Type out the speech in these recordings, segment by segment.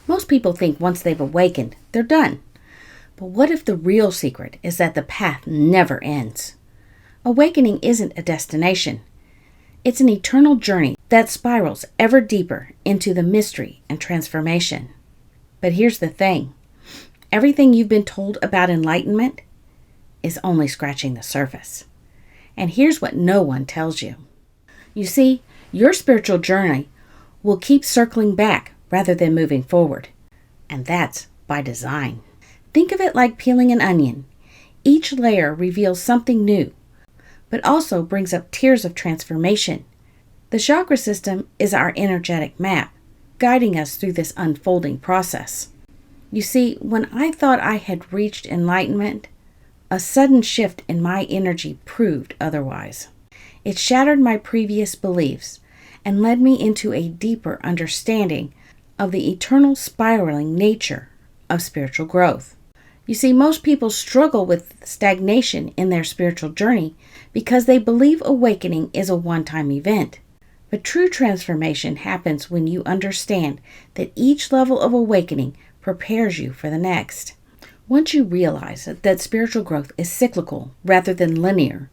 Most people think once they've awakened, they're done. But what if the real secret is that the path never ends? Awakening isn't a destination. It's an eternal journey that spirals ever deeper into the mystery and transformation. But here's the thing. Everything you've been told about enlightenment is only scratching the surface. And here's what no one tells you. You see, your spiritual journey will keep circling back rather than moving forward. And that's by design. Think of it like peeling an onion. Each layer reveals something new, but also brings up tiers of transformation. The chakra system is our energetic map, guiding us through this unfolding process. You see, when I thought I had reached enlightenment, a sudden shift in my energy proved otherwise. It shattered my previous beliefs and led me into a deeper understanding of the eternal spiraling nature of spiritual growth. You see, most people struggle with stagnation in their spiritual journey because they believe awakening is a one-time event. But true transformation happens when you understand that each level of awakening prepares you for the next. Once you realize that spiritual growth is cyclical rather than linear,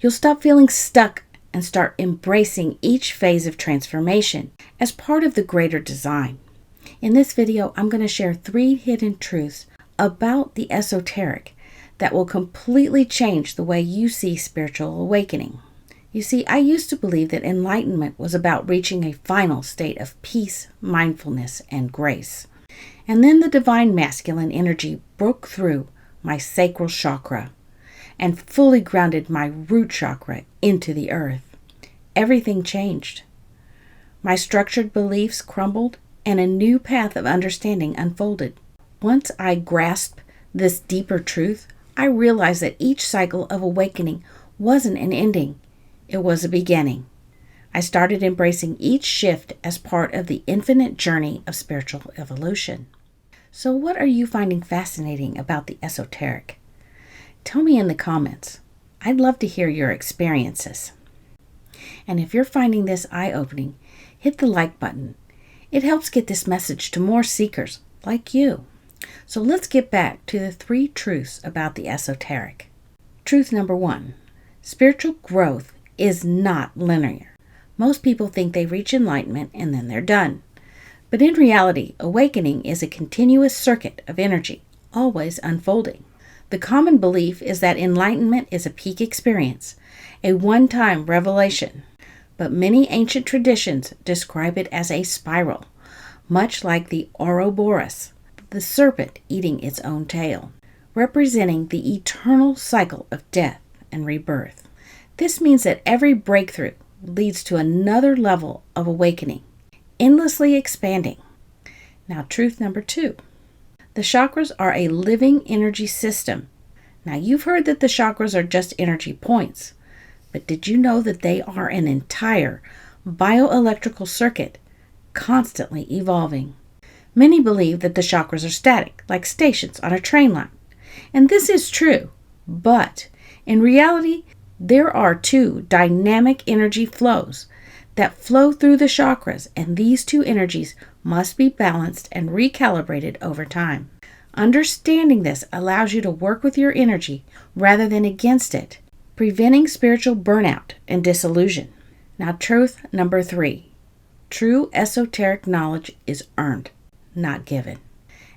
you'll stop feeling stuck and start embracing each phase of transformation as part of the greater design. In this video, I'm going to share 3 hidden truths about the esoteric that will completely change the way you see spiritual awakening. You see, I used to believe that enlightenment was about reaching a final state of peace, mindfulness, and grace. And then the divine masculine energy broke through my sacral chakra and fully grounded my root chakra into the earth. Everything changed. My structured beliefs crumbled and a new path of understanding unfolded. Once I grasped this deeper truth, I realized that each cycle of awakening wasn't an ending. It was a beginning. I started embracing each shift as part of the infinite journey of spiritual evolution. So what are you finding fascinating about the esoteric? Tell me in the comments. I'd love to hear your experiences. And if you're finding this eye-opening, hit the like button. It helps get this message to more seekers like you. So let's get back to the 3 truths about the esoteric. Truth number 1. Spiritual growth is not linear. Most people think they reach enlightenment and then they're done. But in reality, awakening is a continuous circuit of energy, always unfolding. The common belief is that enlightenment is a peak experience, a one-time revelation. But many ancient traditions describe it as a spiral, much like the Ouroboros, the serpent eating its own tail, representing the eternal cycle of death and rebirth. This means that every breakthrough leads to another level of awakening, endlessly expanding. Now, truth number 2. The chakras are a living energy system. Now, you've heard that the chakras are just energy points, but did you know that they are an entire bioelectrical circuit, constantly evolving? Many believe that the chakras are static, like stations on a train line. And this is true, but in reality, there are 2 dynamic energy flows that flow through the chakras, and these 2 energies must be balanced and recalibrated over time. Understanding this allows you to work with your energy rather than against it, preventing spiritual burnout and disillusion. Now, truth number 3. True esoteric knowledge is earned, not given.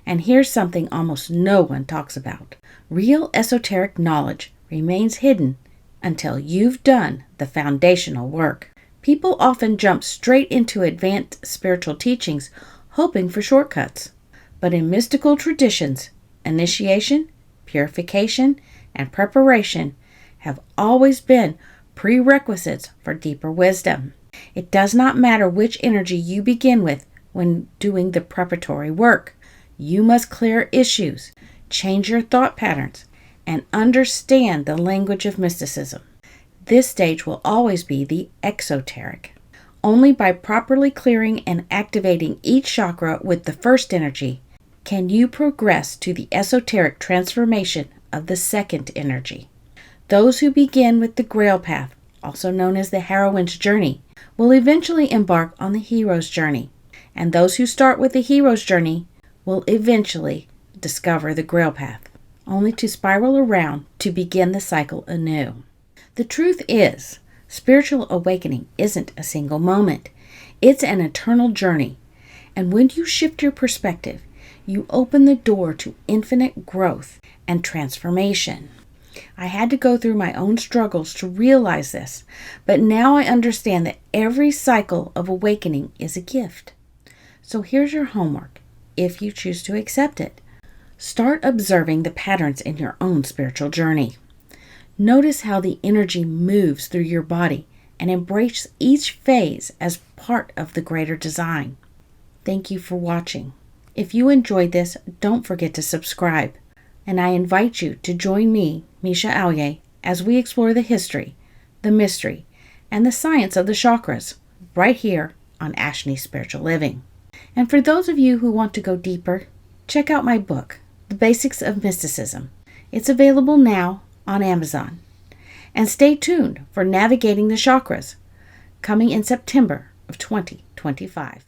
And here's something almost no one talks about. Real esoteric knowledge remains hidden until you've done the foundational work. People often jump straight into advanced spiritual teachings, hoping for shortcuts. But in mystical traditions, initiation, purification, and preparation have always been prerequisites for deeper wisdom. It does not matter which energy you begin with when doing the preparatory work. You must clear issues, change your thought patterns, and understand the language of mysticism. This stage will always be the exoteric. Only by properly clearing and activating each chakra with the first energy can you progress to the esoteric transformation of the second energy. Those who begin with the Grail path, also known as the heroine's journey, will eventually embark on the hero's journey. And those who start with the hero's journey will eventually discover the Grail path, only to spiral around to begin the cycle anew. The truth is, spiritual awakening isn't a single moment. It's an eternal journey. And when you shift your perspective, you open the door to infinite growth and transformation. I had to go through my own struggles to realize this, but now I understand that every cycle of awakening is a gift. So here's your homework, if you choose to accept it. Start observing the patterns in your own spiritual journey. Notice how the energy moves through your body and embrace each phase as part of the greater design. Thank you for watching. If you enjoyed this, don't forget to subscribe. And I invite you to join me, Misha Alye, as we explore the history, the mystery, and the science of the chakras, right here on Ashni Spiritual Living. And for those of you who want to go deeper, check out my book, The Basics of Mysticism. It's available now on Amazon. And stay tuned for Navigating the Chakras, coming in September of 2025.